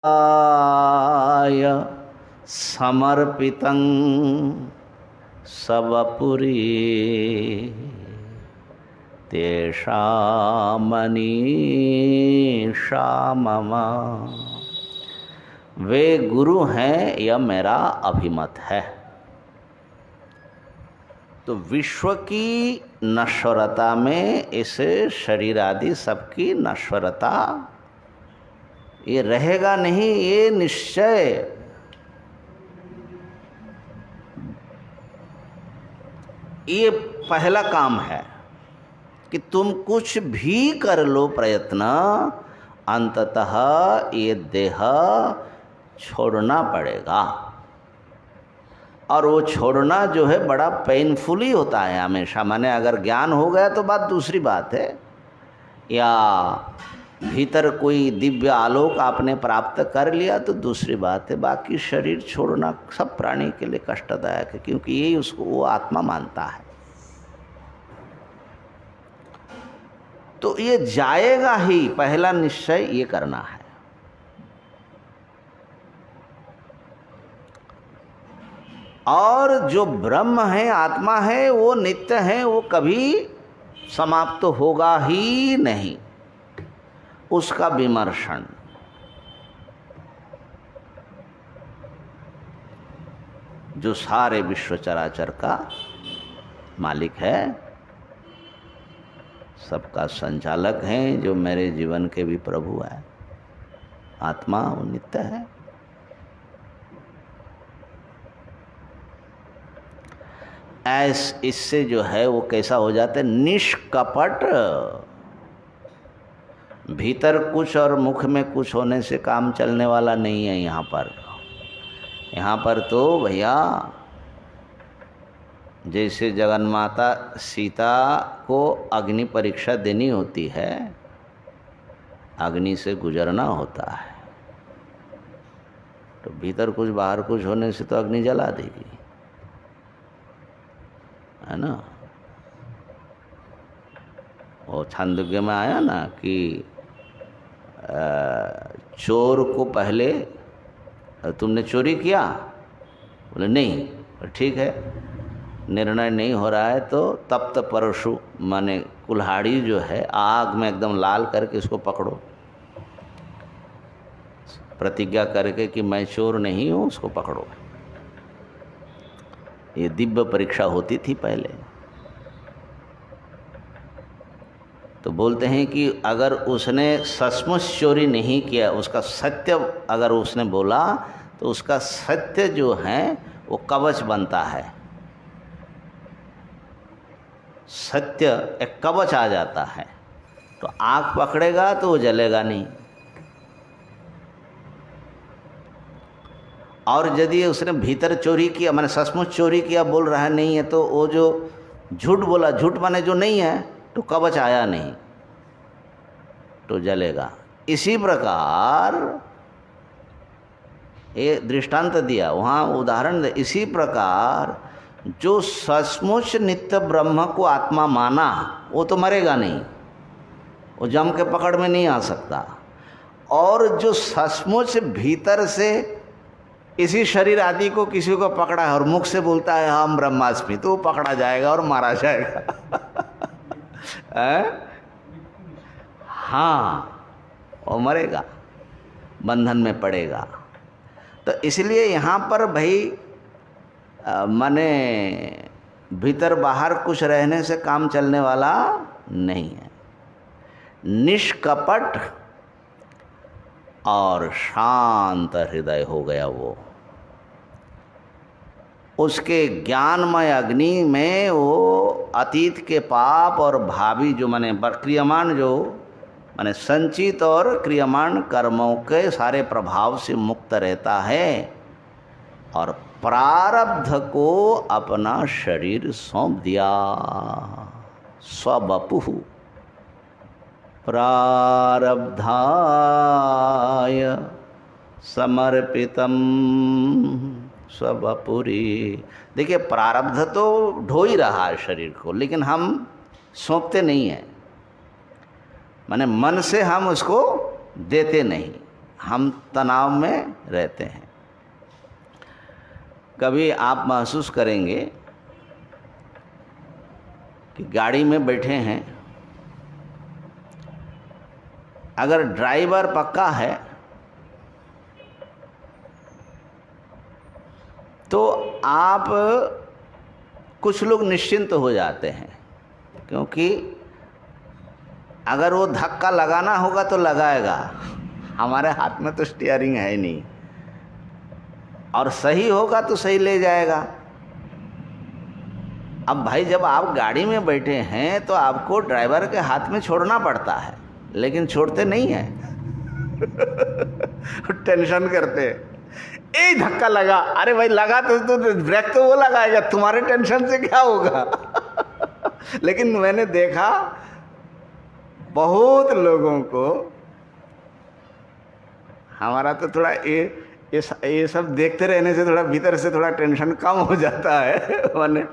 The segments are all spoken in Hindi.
आय समर्पितं सवपुरी तेषामनीषा मम। वे गुरु हैं, यह मेरा अभिमत है। तो विश्व की नश्वरता में इस शरीर आदि सबकी नश्वरता ये रहेगा नहीं, ये निश्चय। ये पहला काम है कि तुम कुछ भी कर लो प्रयत्न, अंततः ये देह छोड़ना पड़ेगा। और वो छोड़ना जो है बड़ा पेनफुल ही होता है हमेशा। माने अगर ज्ञान हो गया तो बात दूसरी बात है, या भीतर कोई दिव्य आलोक आपने प्राप्त कर लिया तो दूसरी बात है। बाकी शरीर छोड़ना सब प्राणी के लिए कष्टदायक है, क्योंकि यही उसको वो आत्मा मानता है। तो ये जाएगा ही, पहला निश्चय ये करना है। और जो ब्रह्म है, आत्मा है, वो नित्य है, वो कभी समाप्त होगा ही नहीं। उसका विमर्शन जो सारे विश्व चराचर का मालिक है, सबका संचालक है, जो मेरे जीवन के भी प्रभु है, आत्मा वो नित्य है। इससे जो है वो कैसा हो जाता है, निष्कपट। भीतर कुछ और मुख में कुछ होने से काम चलने वाला नहीं है। यहाँ पर तो भैया जैसे जगन्माता सीता को अग्नि परीक्षा देनी होती है, अग्नि से गुजरना होता है। तो भीतर कुछ बाहर कुछ होने से तो अग्नि जला देगी, है ना। वो छांदोग्य में आया ना कि चोर को पहले तुमने चोरी किया, बोले नहीं, ठीक है, निर्णय नहीं हो रहा है तो तप्त परशु माने कुल्हाड़ी जो है आग में एकदम लाल करके इसको पकड़ो, प्रतिज्ञा करके कि मैं चोर नहीं हूँ, उसको पकड़ो। ये दिव्य परीक्षा होती थी पहले। तो बोलते हैं कि अगर उसने सचमुच चोरी नहीं किया, उसका सत्य अगर उसने बोला तो उसका सत्य जो है वो कवच बनता है। सत्य एक कवच आ जाता है, तो आग पकड़ेगा तो वो जलेगा नहीं। और यदि उसने भीतर चोरी किया, माने सचमुच चोरी किया बोल रहा है नहीं है, तो वो जो झूठ बोला, झूठ माने जो नहीं है, तो कवच आया नहीं तो जलेगा। इसी प्रकार ये दृष्टांत दिया, वहाँ उदाहरण दे। इसी प्रकार जो सचमुच नित्य ब्रह्म को आत्मा माना वो तो मरेगा नहीं, वो जम के पकड़ में नहीं आ सकता। और जो सचमुच भीतर से इसी शरीर आदि को किसी को पकड़ा है और मुख से बोलता है हम ब्रह्मास्मि, तो वो पकड़ा जाएगा और मारा जाएगा। हाँ, वो मरेगा, बंधन में पड़ेगा। तो इसलिए यहाँ पर भाई माने भीतर बाहर कुछ रहने से काम चलने वाला नहीं है। निष्कपट और शांत हृदय हो गया वो। उसके ज्ञानमय अग्नि में वो अतीत के पाप और भावी जो माने क्रियमाण जो माने संचित और क्रियमाण कर्मों के सारे प्रभाव से मुक्त रहता है और प्रारब्ध को अपना शरीर सौंप दिया। स्वबपुः प्रारब्धाय समर्पितम स्वबपुरी। देखिए, प्रारब्ध तो ढो ही रहा है शरीर को, लेकिन हम सौंपते नहीं हैं, माने मन से हम उसको देते नहीं, हम तनाव में रहते हैं। कभी आप महसूस करेंगे कि गाड़ी में बैठे हैं, अगर ड्राइवर पक्का है तो आप कुछ लोग निश्चिंत हो जाते हैं, क्योंकि अगर वो धक्का लगाना होगा तो लगाएगा, हमारे हाथ में तो स्टीयरिंग है नहीं, और सही होगा तो सही ले जाएगा। अब भाई जब आप गाड़ी में बैठे हैं तो आपको ड्राइवर के हाथ में छोड़ना पड़ता है, लेकिन छोड़ते नहीं हैं। टेंशन करते, ए धक्का लगा, अरे भाई लगा तो ब्रेक तो वो लगाएगा, तुम्हारे टेंशन से क्या होगा। लेकिन मैंने देखा बहुत लोगों को, हमारा तो थोड़ा ये सब देखते रहने से थोड़ा भीतर से थोड़ा टेंशन कम हो जाता है। माने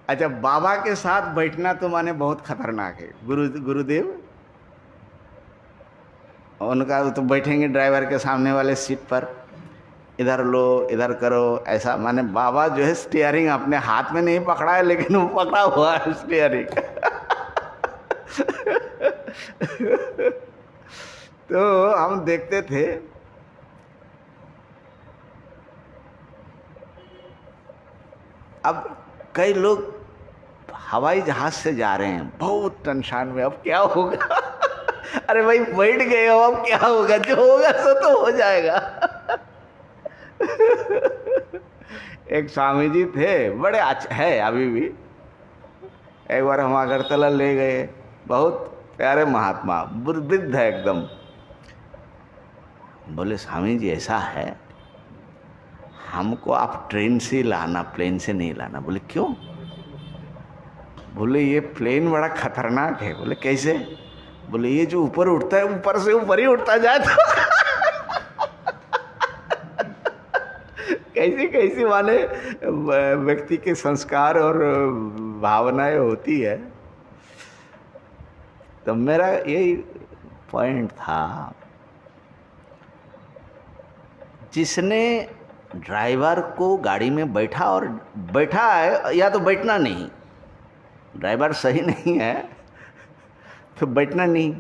अच्छा, बाबा के साथ बैठना तो माने बहुत खतरनाक है। गुरुदेव उनका तो बैठेंगे ड्राइवर के सामने वाले सीट पर, इधर लो इधर करो, ऐसा। माने बाबा जो है स्टीयरिंग अपने हाथ में नहीं पकड़ा है, लेकिन वो पकड़ा हुआ है स्टीयरिंग। तो हम देखते थे, अब कई लोग हवाई जहाज से जा रहे हैं, बहुत टेंशन में, अब क्या होगा। अरे भाई बैठ गए हो, अब क्या होगा, जो होगा सो तो हो जाएगा। एक स्वामी जी थे, बड़े अच्छे है अभी भी। एक बार हम अगरतला ले गए, बहुत प्यारे महात्मा, वृद्ध है एकदम। बोले स्वामी जी ऐसा है, हमको आप ट्रेन से लाना, प्लेन से नहीं लाना। बोले क्यों? बोले ये प्लेन बड़ा खतरनाक है। बोले कैसे? बोले ये जो ऊपर उठता है, ऊपर से ऊपर ही उठता जाए तो। कैसी कैसी माने व्यक्ति के संस्कार और भावनाएं होती है। तो मेरा यही पॉइंट था, जिसने ड्राइवर को गाड़ी में बैठा और बैठा है, या तो बैठना नहीं, ड्राइवर सही नहीं है तो बैठना नहीं।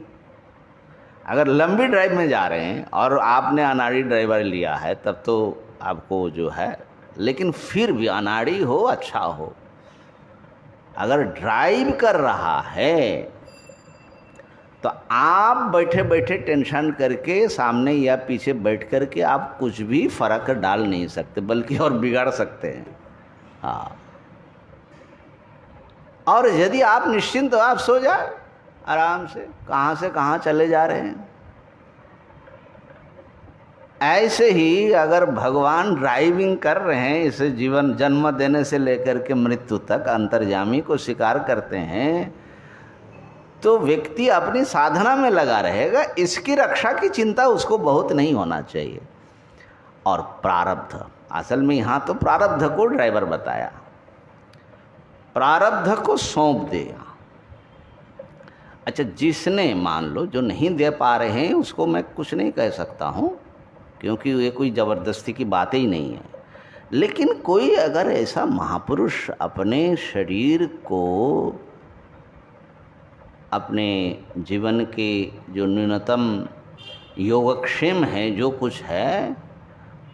अगर लंबी ड्राइव में जा रहे हैं और आपने अनाड़ी ड्राइवर लिया है तब तो आपको जो है, लेकिन फिर भी अनाड़ी हो अच्छा हो, अगर ड्राइव कर रहा है तो आप बैठे बैठे टेंशन करके सामने या पीछे बैठ करके आप कुछ भी फर्क डाल नहीं सकते, बल्कि और बिगाड़ सकते हैं। हाँ, और यदि आप निश्चिंत हो, आप सो जाए आराम से, कहाँ से कहाँ चले जा रहे हैं। ऐसे ही अगर भगवान ड्राइविंग कर रहे हैं, इसे जीवन जन्म देने से लेकर के मृत्यु तक अंतर्यामी को स्वीकार करते हैं, तो व्यक्ति अपनी साधना में लगा रहेगा, इसकी रक्षा की चिंता उसको बहुत नहीं होना चाहिए। और प्रारब्ध, असल में यहाँ तो प्रारब्ध को ड्राइवर बताया, प्रारब्ध को सौंप दिया। अच्छा, जिसने मान लो जो नहीं दे पा रहे हैं उसको मैं कुछ नहीं कह सकता हूँ, क्योंकि ये कोई ज़बरदस्ती की बातें ही नहीं है। लेकिन कोई अगर ऐसा महापुरुष अपने शरीर को, अपने जीवन के जो न्यूनतम योगक्षेम है, जो कुछ है,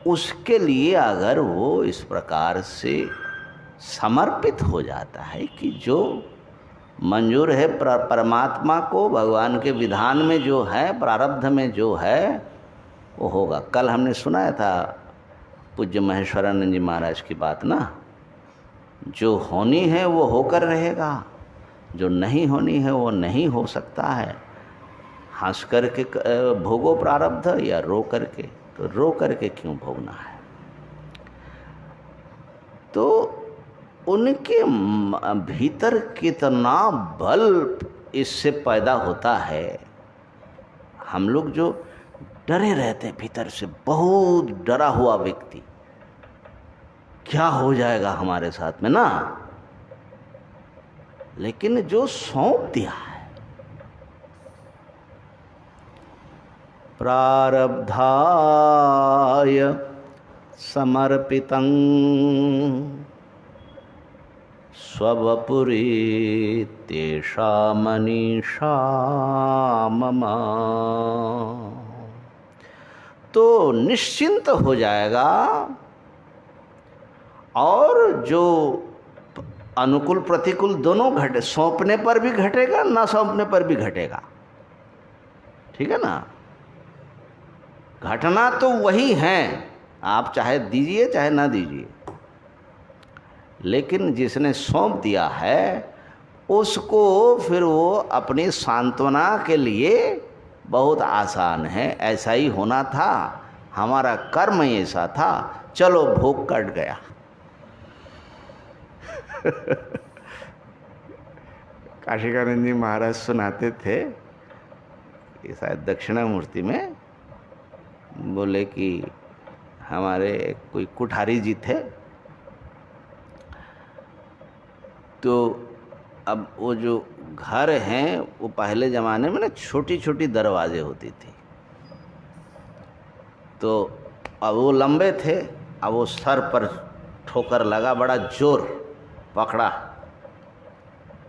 उसके लिए अगर वो इस प्रकार से समर्पित हो जाता है कि जो मंजूर है परमात्मा को, भगवान के विधान में जो है, प्रारब्ध में जो है, वो होगा। कल हमने सुनाया था पूज्य महेश्वरानंद जी महाराज की बात ना, जो होनी है वो होकर रहेगा, जो नहीं होनी है वो नहीं हो सकता है। हंस करके भोगो प्रारब्ध या रो करके, तो रो करके क्यों भोगना है। तो उनके भीतर कितना बल इससे पैदा होता है। हम लोग जो डरे रहते हैं भीतर से, बहुत डरा हुआ व्यक्ति, क्या हो जाएगा हमारे साथ में ना, लेकिन जो सौंप दिया है, प्रारब्धाय समर्पितं स्ववपुरी तेषा मनीषा मम। तो निश्चिंत हो जाएगा और जो अनुकूल प्रतिकूल दोनों घटे, सौंपने पर भी घटेगा, ना सौंपने पर भी घटेगा। ठीक है ना। घटना तो वही है, आप चाहे दीजिए चाहे ना दीजिए, लेकिन जिसने सौंप दिया है उसको फिर वो अपनी सांत्वना के लिए बहुत आसान है। ऐसा ही होना था, हमारा कर्म ऐसा था, चलो भोग कट गया। काशिकानंद जी महाराज सुनाते थे, ये शायद दक्षिणामूर्ति में, बोले कि हमारे कोई कुठारी जी थे, तो अब वो जो घर हैं वो पहले ज़माने में ना छोटी छोटी दरवाजे होती थी, तो अब वो लंबे थे, अब वो सर पर ठोकर लगा, बड़ा जोर पकड़ा,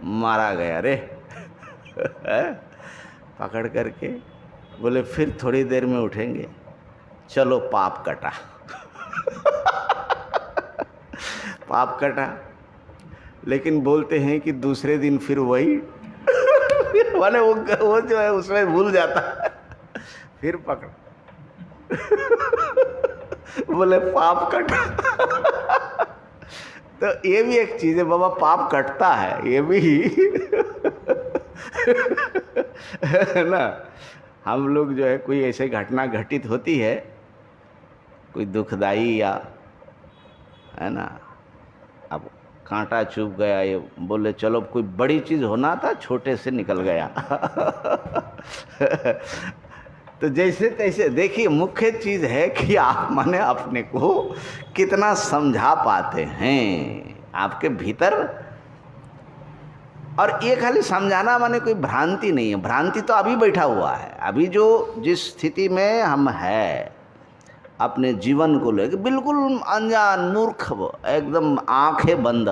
मारा गया रे। पकड़ करके बोले फिर थोड़ी देर में उठेंगे, चलो पाप कटा। पाप कटा, लेकिन बोलते हैं कि दूसरे दिन फिर वही वाले वो जो है उसमें भूल जाता है, फिर पकड़ा। बोले पाप कटा। तो ये भी एक चीज़ है बाबा, पाप कटता है ये भी। है ना। हम लोग जो है कोई ऐसे घटना घटित होती है, कोई दुखदाई या, है ना, अब कांटा चुभ गया, ये बोले चलो कोई बड़ी चीज़ होना था, छोटे से निकल गया। तो जैसे तैसे देखिए, मुख्य चीज़ है कि आप माने अपने को कितना समझा पाते हैं आपके भीतर। और ये खाली समझाना माने कोई भ्रांति नहीं है, भ्रांति तो अभी बैठा हुआ है। अभी जो जिस स्थिति में हम हैं अपने जीवन को लेकर, बिल्कुल अनजान मूर्ख, एकदम आंखें बंद।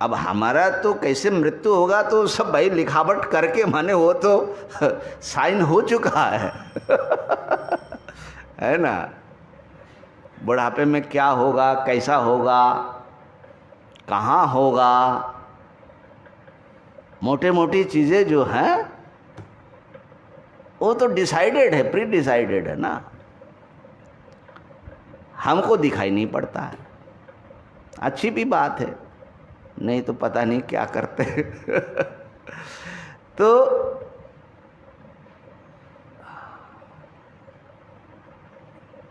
अब हमारा तो कैसे मृत्यु होगा तो सब भाई लिखावट करके, माने वो तो साइन हो चुका है। है ना। बुढ़ापे में क्या होगा, कैसा होगा, कहाँ होगा, मोटे मोटी चीज़ें जो हैं वो तो डिसाइडेड है, प्री डिसाइडेड है ना, हमको दिखाई नहीं पड़ता है। अच्छी भी बात है, नहीं तो पता नहीं क्या करते। तो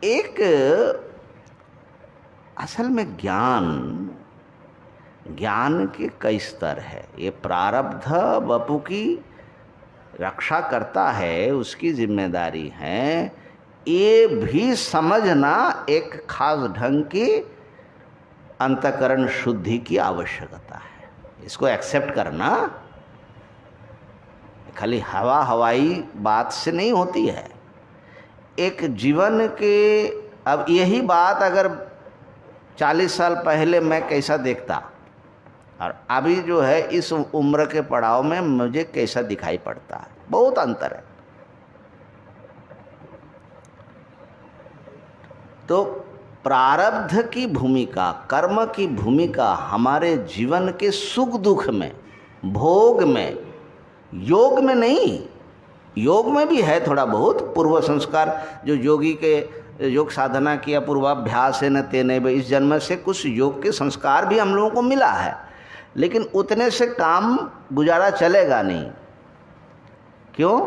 एक असल में ज्ञान के कई स्तर है। ये प्रारब्ध वपु की रक्षा करता है, उसकी जिम्मेदारी है। ये भी समझना एक खास ढंग की अंतःकरण शुद्धि की आवश्यकता है। इसको एक्सेप्ट करना खाली हवाई बात से नहीं होती है। एक जीवन के, अब यही बात अगर 40 साल पहले मैं कैसा देखता और अभी जो है इस उम्र के पड़ाव में मुझे कैसा दिखाई पड़ता है, बहुत अंतर है। तो प्रारब्ध की भूमिका, कर्म की भूमिका हमारे जीवन के सुख दुख में, भोग में, योग में नहीं, योग में भी है थोड़ा बहुत पूर्व संस्कार, जो योगी के योग साधना किया, पूर्वाभ्यास है न तेने बे, इस जन्म से कुछ योग के संस्कार भी हम लोगों को मिला है, लेकिन उतने से काम गुजारा चलेगा नहीं। क्यों?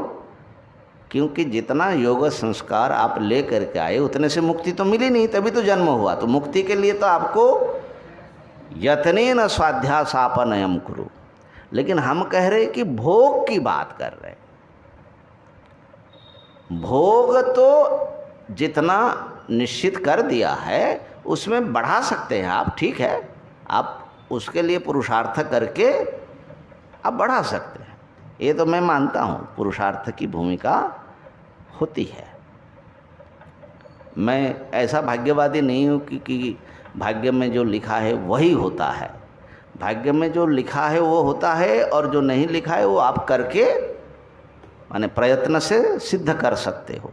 क्योंकि जितना योग संस्कार आप ले करके आए उतने से मुक्ति तो मिली नहीं, तभी तो जन्म हुआ। तो मुक्ति के लिए तो आपको यत्नेन स्वाध्यासापनयम कुरु। लेकिन हम कह रहे कि भोग की बात कर रहे। भोग तो जितना निश्चित कर दिया है उसमें बढ़ा सकते हैं आप, ठीक है, आप उसके लिए पुरुषार्थ करके आप बढ़ा सकते हैं। ये तो मैं मानता हूँ पुरुषार्थ की भूमिका होती है। मैं ऐसा भाग्यवादी नहीं हूँ कि भाग्य में जो लिखा है वही होता है। भाग्य में जो लिखा है वो होता है, और जो नहीं लिखा है वो आप करके माने प्रयत्न से सिद्ध कर सकते हो।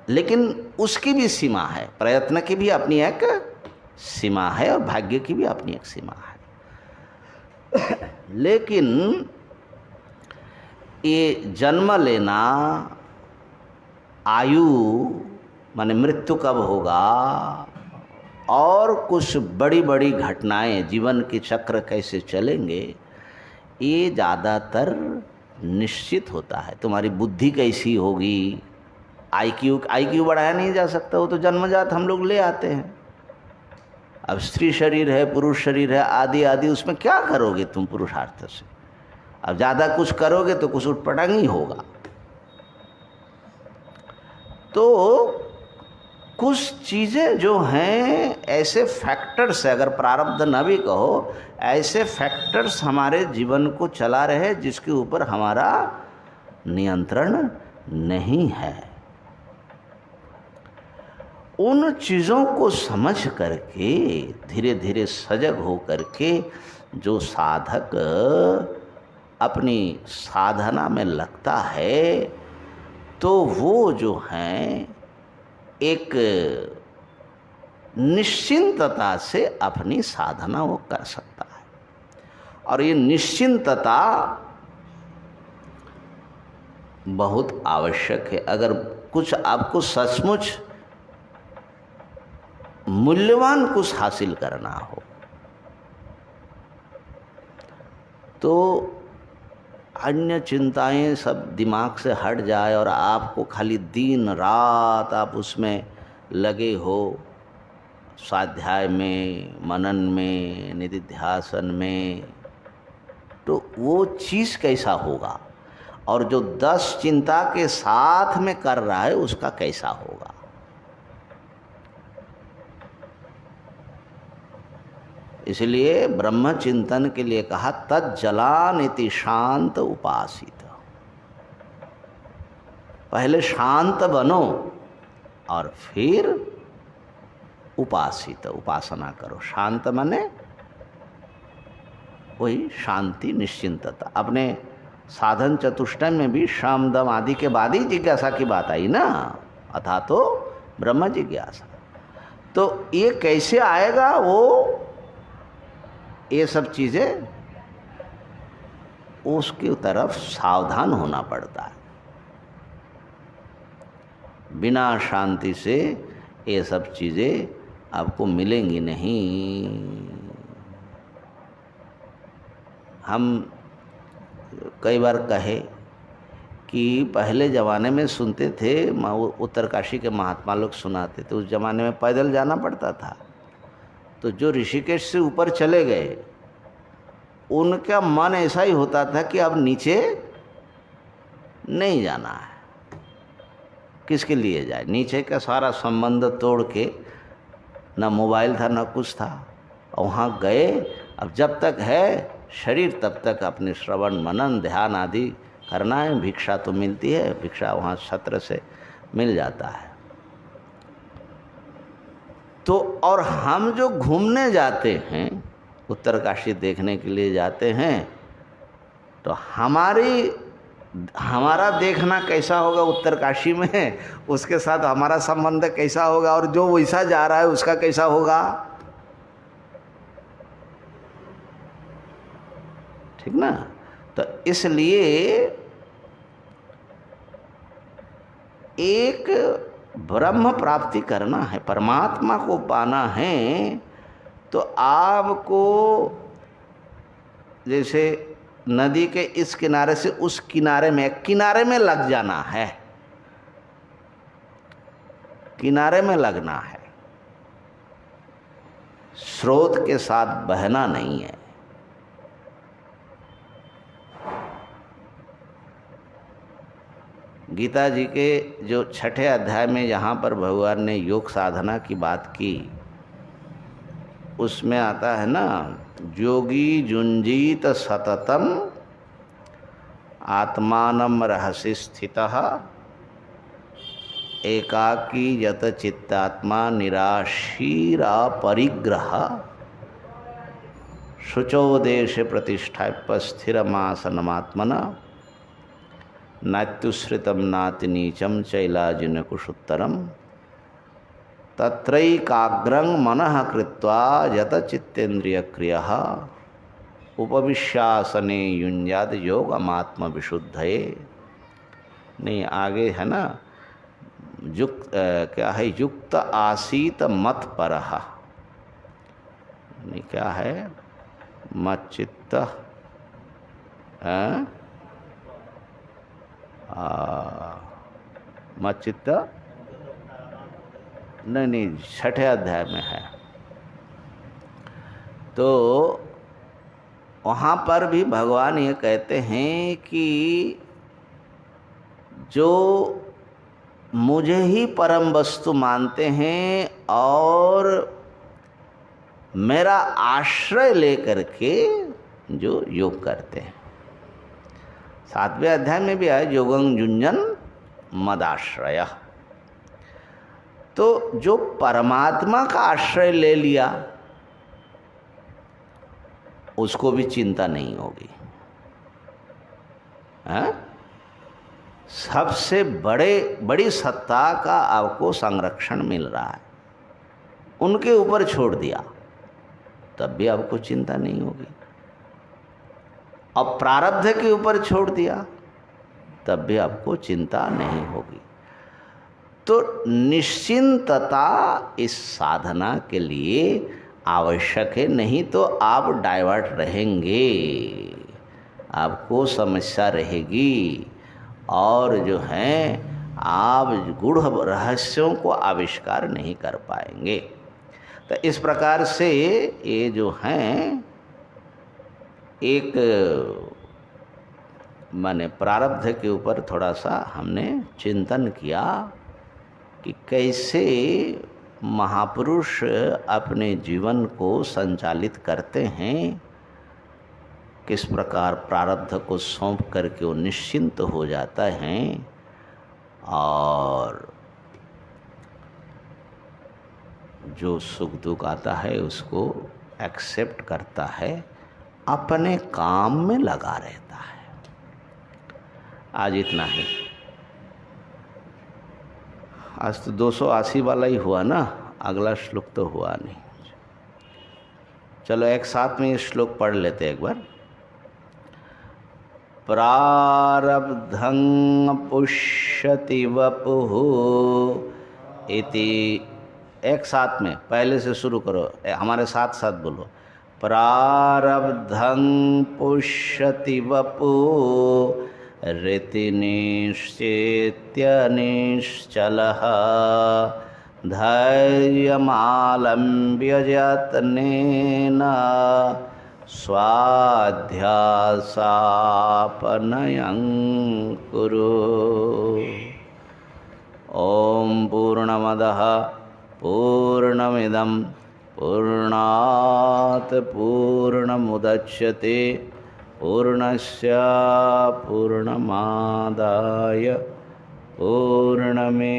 लेकिन उसकी भी सीमा है, प्रयत्न की भी अपनी एक सीमा है और भाग्य की भी अपनी एक सीमा है। लेकिन ये जन्म लेना, आयु माने मृत्यु कब होगा, और कुछ बड़ी बड़ी घटनाएं, जीवन के चक्र कैसे चलेंगे, ये ज़्यादातर निश्चित होता है। तुम्हारी बुद्धि कैसी होगी, आईक्यू बढ़ाया नहीं जा सकता, वो तो जन्मजात हम लोग ले आते हैं। अब स्त्री शरीर है, पुरुष शरीर है, आदि आदि, उसमें क्या करोगे तुम पुरुषार्थ से? अब ज़्यादा कुछ करोगे तो कुछ उटपटांग ही होगा। तो कुछ चीज़ें जो हैं ऐसे फैक्टर्स है, अगर प्रारब्ध न भी कहो, ऐसे फैक्टर्स हमारे जीवन को चला रहे जिसके ऊपर हमारा नियंत्रण नहीं है। उन चीज़ों को समझ करके, धीरे धीरे सजग हो करके जो साधक अपनी साधना में लगता है, तो वो जो है एक निश्चिंतता से अपनी साधना वो कर सकता है। और ये निश्चिंतता बहुत आवश्यक है। अगर कुछ आपको सचमुच मूल्यवान कुछ हासिल करना हो तो अन्य चिंताएं सब दिमाग से हट जाए और आपको खाली दिन रात आप उसमें लगे हो, स्वाध्याय में, मनन में, निधिध्यासन में, तो वो चीज़ कैसा होगा, और जो 10 चिंता के साथ में कर रहा है उसका कैसा होगा। इसलिए ब्रह्म चिंतन के लिए कहा तज्जलानिति शांत उपासित। पहले शांत बनो और फिर उपासित, उपासना करो। शांत माने वही शांति, निश्चिंतता। अपने साधन चतुष्टय में भी शम दम आदि के बाद ही जिज्ञासा की बात आई ना, अथा तो ब्रह्म जिज्ञासा। तो ये कैसे आएगा, वो ये सब चीज़ें उसकी तरफ सावधान होना पड़ता है। बिना शांति से ये सब चीज़ें आपको मिलेंगी नहीं। हम कई बार कहे कि पहले ज़माने में सुनते थे, उत्तरकाशी के महात्मा लोग सुनाते थे, उस ज़माने में पैदल जाना पड़ता था। तो जो ऋषिकेश से ऊपर चले गए उनका मन ऐसा ही होता था कि अब नीचे नहीं जाना है, किसके लिए जाए। नीचे का सारा संबंध तोड़ के, ना मोबाइल था ना कुछ था, वहाँ गए। अब जब तक है शरीर तब तक अपने श्रवण मनन ध्यान आदि करना है। भिक्षा तो मिलती है, भिक्षा वहाँ छत्र से मिल जाता है। तो और हम जो घूमने जाते हैं, उत्तरकाशी देखने के लिए जाते हैं, तो हमारा देखना कैसा होगा उत्तरकाशी में, उसके साथ हमारा संबंध कैसा होगा, और जो वैसा जा रहा है उसका कैसा होगा। ठीक ना। तो इसलिए एक ब्रह्म प्राप्ति करना है, परमात्मा को पाना है, तो आपको जैसे नदी के इस किनारे से उस किनारे में लग जाना है, किनारे में लगना है, स्रोत के साथ बहना नहीं है। गीता जी के जो 6ठे अध्याय में जहाँ पर भगवान ने योग साधना की बात की, उसमें आता है ना, योगी जुंजीत सततम आत्मानं रहसि स्थितः एकाकी यत चित्तात्मा निराशीरा परिग्रह शुचोदेश प्रतिष्ठाप्य स्थिरमासनमात्मना नात्युश्रितम नाति नीचम चैलाजिन कुशुत्तरम तत्रैकाग्रं मनः कृत्वा यत चित्तेन्द्रिय क्रियः उपविश्यासने युञ्जाद योगमात्म विशुद्धये। नहीं, आगे है ना, युक्त क्या है, युक्त आसीत मत परः, नहीं क्या है, मच्चित्त मच्चित्त नहीं, छठे अध्याय में है। तो वहाँ पर भी भगवान ये कहते हैं कि जो मुझे ही परम वस्तु मानते हैं और मेरा आश्रय लेकर के जो योग करते हैं, 7वें अध्याय में भी है योगं युञ्जन मदाश्रय। तो जो परमात्मा का आश्रय ले लिया उसको भी चिंता नहीं होगी। सबसे बड़ी सत्ता का आपको संरक्षण मिल रहा है, उनके ऊपर छोड़ दिया तब भी आपको चिंता नहीं होगी। अब प्रारब्ध के ऊपर छोड़ दिया तब भी आपको चिंता नहीं होगी। तो निश्चिंतता इस साधना के लिए आवश्यक है, नहीं तो आप डाइवर्ट रहेंगे, आपको समस्या रहेगी और जो है आप गूढ़ रहस्यों को आविष्कार नहीं कर पाएंगे। तो इस प्रकार से ये जो हैं एक माने प्रारब्ध के ऊपर थोड़ा सा हमने चिंतन किया कि कैसे महापुरुष अपने जीवन को संचालित करते हैं, किस प्रकार प्रारब्ध को सौंप करके वो निश्चिंत हो जाता है और जो सुख दुख आता है उसको एक्सेप्ट करता है, अपने काम में लगा रहता है। आज इतना ही। आज तो 280 वाला ही हुआ ना, अगला श्लोक तो हुआ नहीं। चलो एक साथ में ये श्लोक पढ़ लेते एक बार। प्रारब्धं पुष्यति वपुः इति, एक साथ में पहले से शुरू करो, हमारे साथ साथ बोलो। प्रारब्धं पुष्यति वपुः ऋति निश्चेत्य निश्चलः धैर्यमालम्ब्य यत्नेन स्वाध्यासापनयं कुरु। ओम पूर्णमदः पूर्णमिदं पूर्णात् पूर्णमुदच्यते पूर्णस्य पूर्णमादाय पूर्णमेवावशिष्यते।